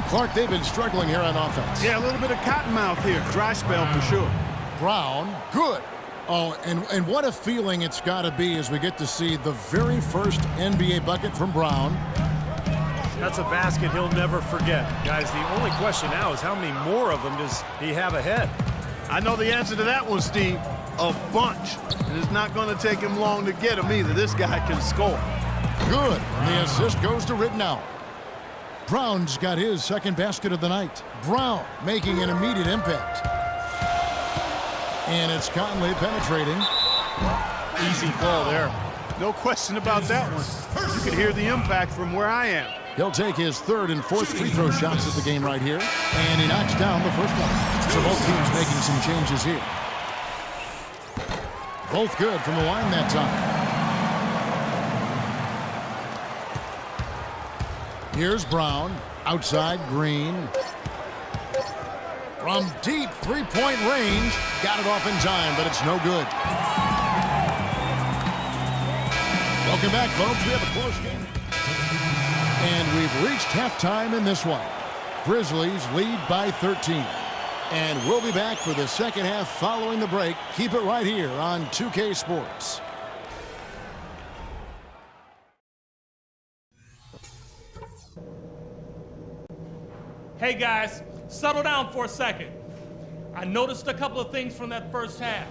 Clark, they've been struggling here on offense. Yeah, a little bit of cottonmouth here. Dry spell for sure. Brown, good. Oh, and what a feeling it's got to be as we get to see the very first NBA bucket from Brown. That's a basket he'll never forget. Guys, the only question now is how many more of them does he have ahead? I know the answer to that one, Steve. A bunch. And it's not going to take him long to get them either. This guy can score. Good. And the assist goes to Rittenauer. Brown's got his second basket of the night. Brown making an immediate impact. And it's Conley penetrating. Easy call there. No question about that one. You could hear the impact from where I am. He'll take his third and fourth free throw shots at the game right here. And he knocks down the first one. So both teams making some changes here. Both good from the line that time. Here's Brown. Outside, Green. From deep three-point range. Got it off in time, but it's no good. Welcome back, folks. We have a close game. And we've reached halftime in this one. Grizzlies lead by 13. And we'll be back for the second half following the break. Keep it right here on 2K Sports. Hey guys, settle down for a second. I noticed a couple of things from that first half.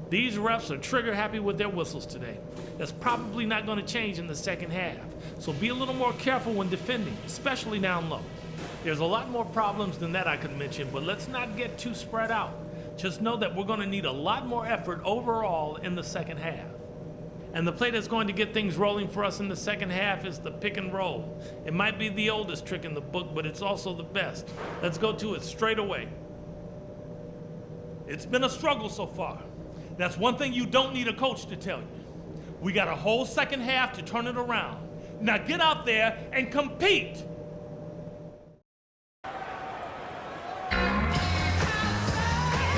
These refs are trigger happy with their whistles today. That's probably not going to change in the second half. So be a little more careful when defending, especially down low. There's a lot more problems than that I could mention, but let's not get too spread out. Just know that we're going to need a lot more effort overall in the second half. And the play that's going to get things rolling for us in the second half is the pick and roll. It might be the oldest trick in the book, but it's also the best. Let's go to it straight away. It's been a struggle so far. That's one thing you don't need a coach to tell you. We got a whole second half to turn it around. Now get out there and compete.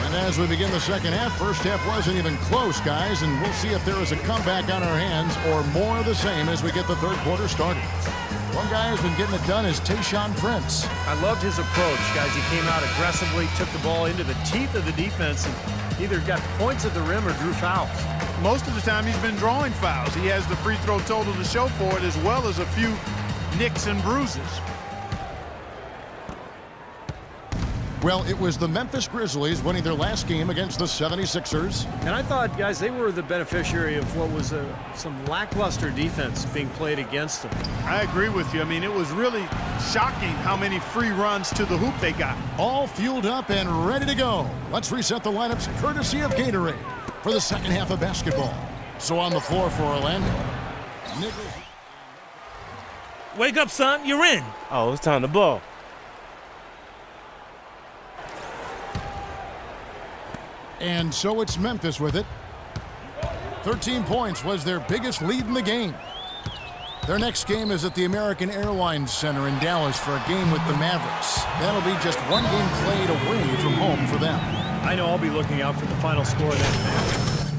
And as we begin the second half, first half wasn't even close, guys, and we'll see if there is a comeback on our hands or more of the same as we get the third quarter started. One guy who's been getting it done is Tayshaun Prince. I loved his approach, guys. He came out aggressively, took the ball into the teeth of the defense, and either got points at the rim or drew fouls. Most of the time he's been drawing fouls. He has the free throw total to show for it, as well as a few nicks and bruises. Well, it was the Memphis Grizzlies winning their last game against the 76ers. And I thought, guys, they were the beneficiary of what was some lackluster defense being played against them. I agree with you. I mean, it was really shocking how many free runs to the hoop they got. All fueled up and ready to go. Let's reset the lineups courtesy of Gatorade for the second half of basketball. So on the floor for Orlando. Wake up, son. You're in. Oh, it's time to ball. And so it's Memphis with it. 13 points was their biggest lead in the game. Their next game is at the American Airlines Center in Dallas for a game with the Mavericks. That'll be just one game played away from home for them. I know I'll be looking out for the final score of that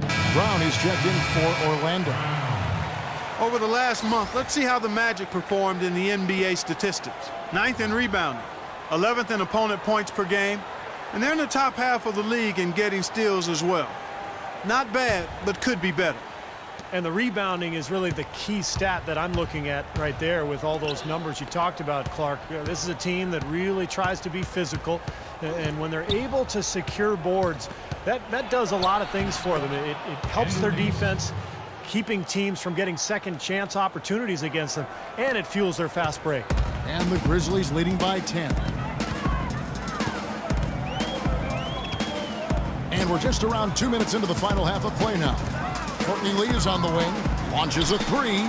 match. Brown is checked in for Orlando. Over the last month, let's see how the Magic performed in the NBA statistics. 9th in rebounding, 11th in opponent points per game, and they're in the top half of the league in getting steals as well. Not bad, but could be better. And the rebounding is really the key stat that I'm looking at right there with all those numbers you talked about, Clark. This is a team that really tries to be physical, and when they're able to secure boards, that does a lot of things for them. It helps their defense, keeping teams from getting second chance opportunities against them, and it fuels their fast break. And the Grizzlies leading by 10. And we're just around 2 minutes into the final half of play now. Courtney Lee is on the wing, launches a three.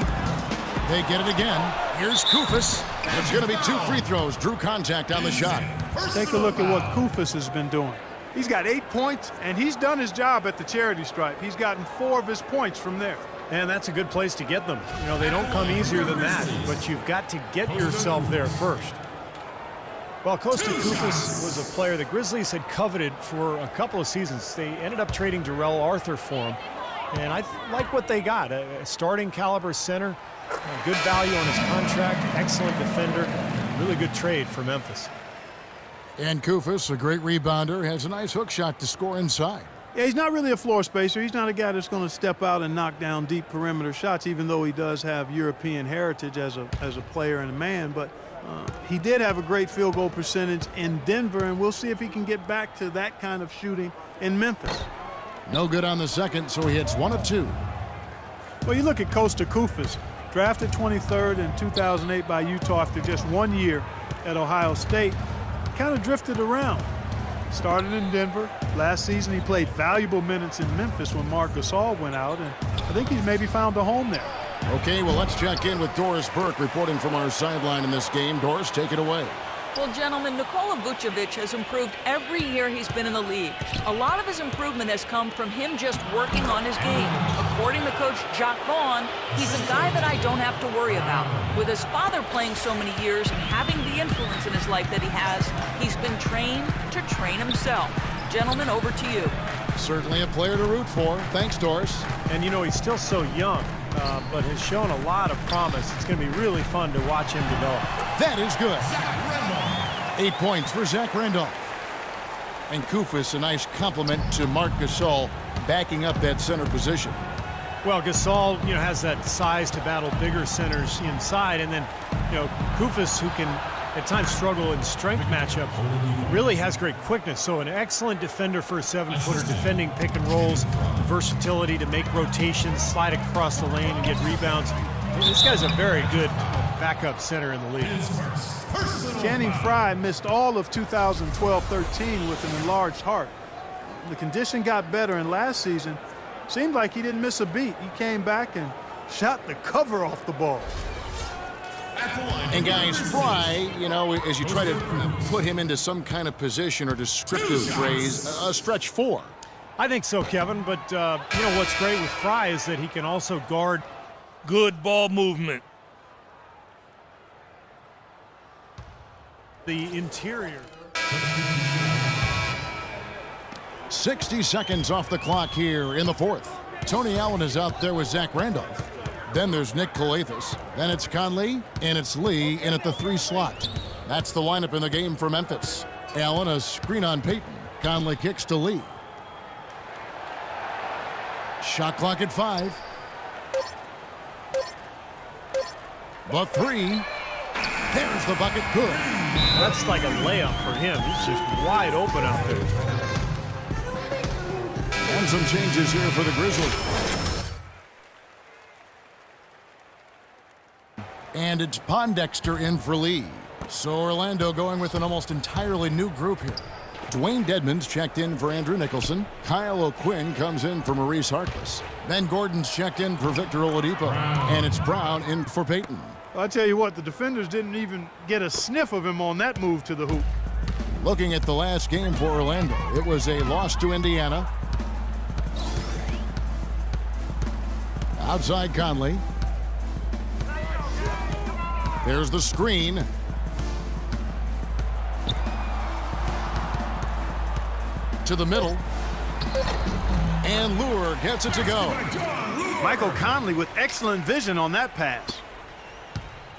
They get it again. Here's Koufos. It's going to be 2 free throws. Drew contact on the shot. Take a look at what Koufos has been doing. He's got 8 points, and he's done his job at the charity stripe. He's gotten 4 of his points from there. And that's a good place to get them. You know, they don't come easier than that, but you've got to get yourself there first. Well, Kosta Koufos was a player the Grizzlies had coveted for a couple of seasons. They ended up trading Darrell Arthur for him. And I like what they got, a starting caliber center Good value on his contract, excellent defender, really good trade for Memphis. And Koufos, a great rebounder, has a nice hook shot to score inside. Yeah, he's not really a floor spacer. He's not a guy that's going to step out and knock down deep perimeter shots, even though he does have European heritage as a player and a man. But he did have a great field goal percentage in Denver, and we'll see if he can get back to that kind of shooting in Memphis. No good on the second, so he hits 1 of 2. Well, you look at Kosta Koufos, drafted 23rd in 2008 by Utah after just 1 year at Ohio State, kind of drifted around. Started in Denver. Last season he played valuable minutes in Memphis when Marc Gasol went out, and I think he's maybe found a home there. Okay, well, let's check in with Doris Burke reporting from our sideline in this game. Doris, take it away. Well, gentlemen, Nikola Vucevic has improved every year he's been in the league. A lot of his improvement has come from him just working on his game. According to Coach Jacques Vaughn, he's a guy that I don't have to worry about. With his father playing so many years and having the influence in his life that he has, he's been trained to train himself. Gentlemen, over to you. Certainly a player to root for. Thanks, Doris. And, you know, he's still so young, but has shown a lot of promise. It's going to be really fun to watch him develop. That is good. 8 points for Zach Randolph. And Koufos, a nice compliment to Marc Gasol, backing up that center position. Well, Gasol, you know, has that size to battle bigger centers inside, and then, you know, Koufos, who can at times struggle in strength matchup, really has great quickness. So an excellent defender for a 7-footer, defending pick and rolls, versatility to make rotations, slide across the lane and get rebounds. This guy's a very good backup center in the league. Channing Frye missed all of 2012-13 with an enlarged heart. The condition got better, and last season seemed like he didn't miss a beat. He came back and shot the cover off the ball. And guys, Frye, you know, as you try to put him into some kind of position or descriptive phrase, a stretch 4. I think so, Kevin, but you know what's great with Frye is that he can also guard Good ball movement. the interior. 60 seconds off the clock here in the fourth. Tony Allen is out there with Zach Randolph. Then there's Nick Calathis. Then it's Conley, and it's Lee in at the 3 slot. That's the lineup in the game for Memphis. Allen, a screen on Payton. Conley kicks to Lee. Shot clock at 5. The 3. There's the bucket. Good. That's like a layup for him. He's just wide open out there. And some changes here for the Grizzlies. And it's Pondexter in for Lee. So Orlando going with an almost entirely new group here. Dwayne Dedmon's checked in for Andrew Nicholson. Kyle O'Quinn comes in for Maurice Harkless. Ben Gordon's checked in for Victor Oladipo. And it's Brown in for Payton. I'll tell you what, the defenders didn't even get a sniff of him on that move to the hoop. Looking at the last game for Orlando, it was a loss to Indiana. Outside Conley. There's the screen. To the middle. And Lure gets it to go. Michael Conley with excellent vision on that pass.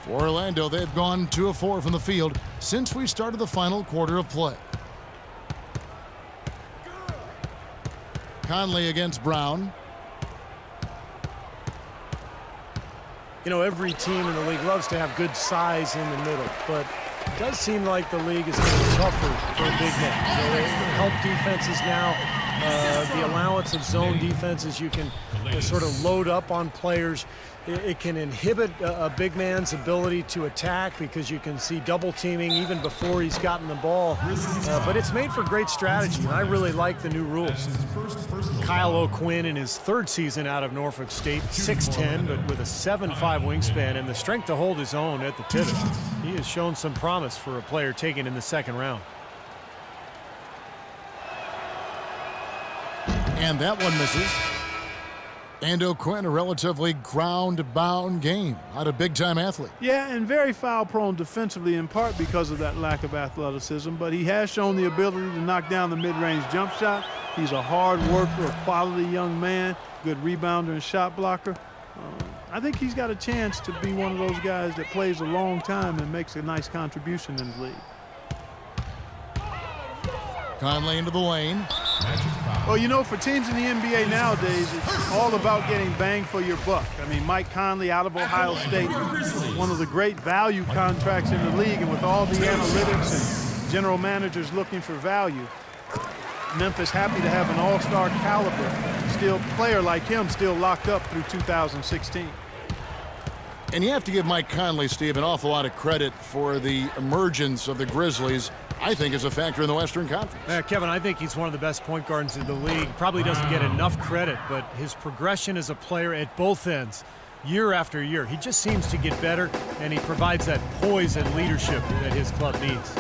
For Orlando, they've gone 2 of 4 from the field since we started the final quarter of play. Conley against Brown. You know, every team in the league loves to have good size in the middle, but it does seem like the league is getting tougher for a big man. You know, help defenses now, the allowance of zone defenses, you can sort of load up on players. It can inhibit a big man's ability to attack because you can see double teaming even before he's gotten the ball. But it's made for great strategy, and I really like the new rules. Kyle O'Quinn in his 3rd season out of Norfolk State, 6'10", but with a 7'5" wingspan and the strength to hold his own at the pivot. He has shown some promise for a player taken in the 2nd round. And that one misses. And O'Quinn, a relatively ground-bound game. Not a big-time athlete. Yeah, and very foul-prone defensively, in part because of that lack of athleticism, but he has shown the ability to knock down the mid-range jump shot. He's a hard worker, a quality young man, good rebounder and shot blocker. I think he's got a chance to be one of those guys that plays a long time and makes a nice contribution in the league. Conley into the lane. Well, you know, for teams in the NBA nowadays, it's all about getting bang for your buck. I mean, Mike Conley out of Ohio State, one of the great value contracts in the league, and with all the analytics and general managers looking for value, Memphis happy to have an all-star caliber player like him still locked up through 2016. And you have to give Mike Conley, Steve, an awful lot of credit for the emergence of the Grizzlies, I think, as a factor in the Western Conference. Yeah, Kevin, I think he's one of the best point guards in the league. Probably doesn't get enough credit, but his progression as a player at both ends, year after year, he just seems to get better, and he provides that poise and leadership that his club needs.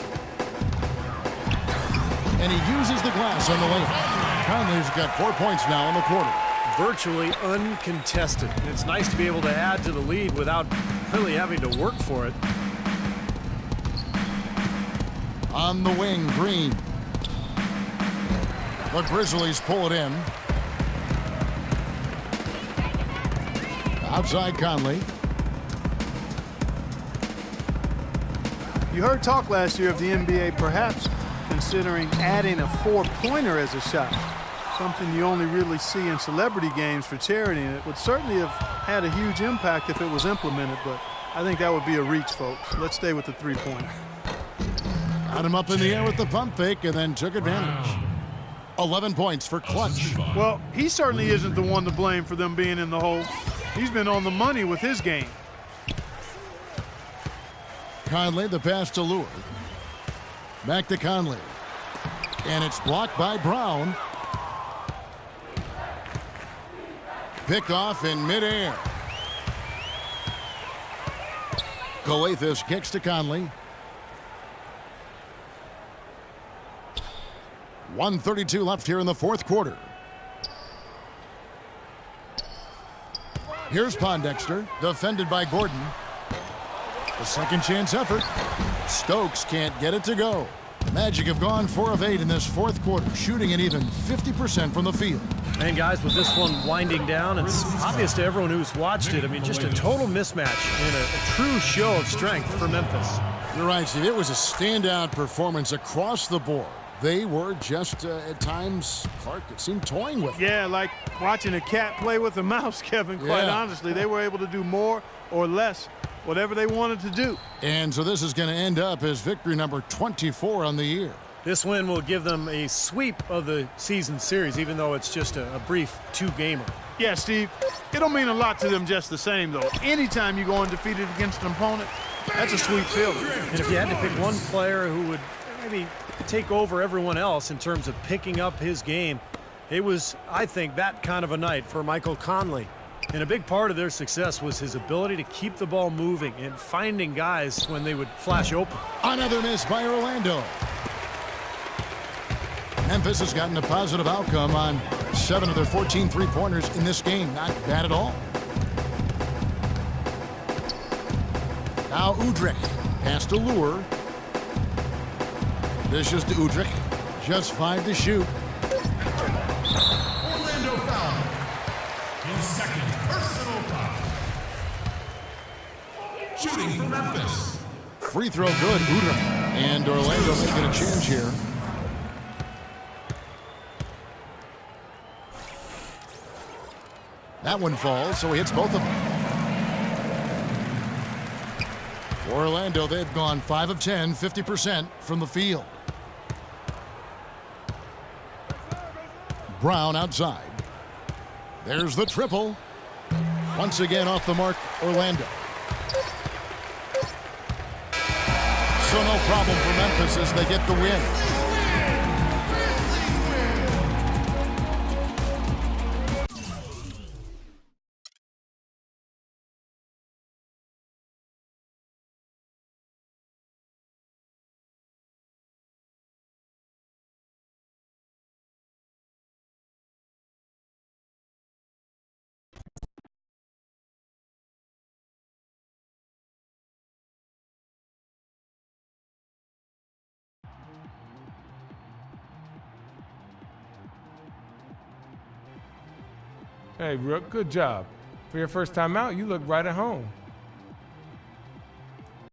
And he uses the glass on the layup. Conley's got 4 points now in the quarter. Virtually uncontested. It's nice to be able to add to the lead without really having to work for it. On the wing, Green. The Grizzlies pull it in. Outside Conley. You heard talk last year of the NBA perhaps considering adding a four-pointer as a shot, something you only really see in celebrity games for charity, and it would certainly have had a huge impact if it was implemented, but I think that would be a reach, folks. Let's stay with the three-pointer. Got him up in the air with the pump fake and then took advantage. 11 points for Clutch. Well, he certainly isn't the one to blame for them being in the hole. He's been on the money with his game. Conley, the pass to Lure. Back to Conley. And it's blocked by Brown. Picked off in midair. Calathes kicks to Conley. 1:32 left here in the fourth quarter. Here's Pondexter, defended by Gordon. A second chance effort. Stokes can't get it to go. The Magic have gone 4 of 8 in this fourth quarter, shooting an even 50% from the field. And guys, with this one winding down, it's obvious to everyone who's watched it. I mean, just a total mismatch and a true show of strength for Memphis. You're right, Steve. It was a standout performance across the board. They were just, at times, Clark, it seemed toying with it. Yeah, like watching a cat play with a mouse, Kevin, quite honestly. They were able to do more or less, whatever they wanted to do. And so this is going to end up as victory number 24 on the year. This win will give them a sweep of the season series, even though it's just a brief two-gamer. Yeah, Steve, it'll mean a lot to them just the same, though. Anytime you go undefeated against an opponent, that's a sweet feeling. And if you had to pick one player who would maybe take over everyone else in terms of picking up his game, it was, I think, that kind of a night for Michael Conley. And a big part of their success was his ability to keep the ball moving and finding guys when they would flash open. Another miss by Orlando. Memphis has gotten a positive outcome on 7 of their 14 three-pointers in this game. Not bad at all. Now Udrih. Pass to Lure. Dishes to Udrih. Just 5 to shoot. Orlando foul. His second personal foul. Shooting for Memphis. Free throw good, Udrih. And Orlando making a change here. That one falls, so he hits both of them. For Orlando, they've gone 5 of 10, 50% from the field. Brown outside. There's the triple. Once again off the mark, Orlando. So no problem for Memphis as they get the win. Hey, Rook, good job. For your first time out, you look right at home.